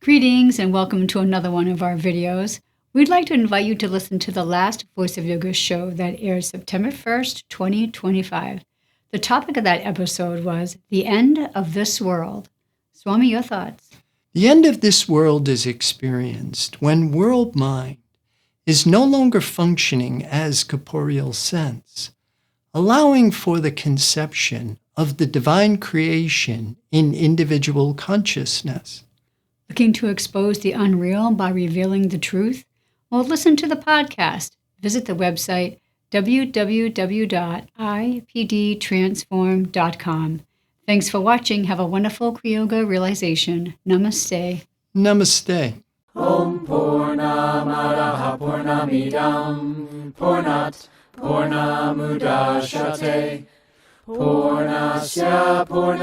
Greetings and welcome to another one of our videos. We'd like to invite you to listen to the last Voice of Yoga show that aired September 1st, 2025. The topic of that episode was The End of This World. Swami, your thoughts? The end of this world is experienced when world mind is no longer functioning as corporeal sense, allowing for the conception of the divine creation in individual consciousness. Looking to expose the unreal by revealing the truth? Well, listen to the podcast. Visit the website www.ipdtransform.com. Thanks for watching. Have a wonderful Kriyoga realization. Namaste. Namaste. Om Purnamadaha Purnamidam Purnat Purnamudachyate Purnasya Purnamidam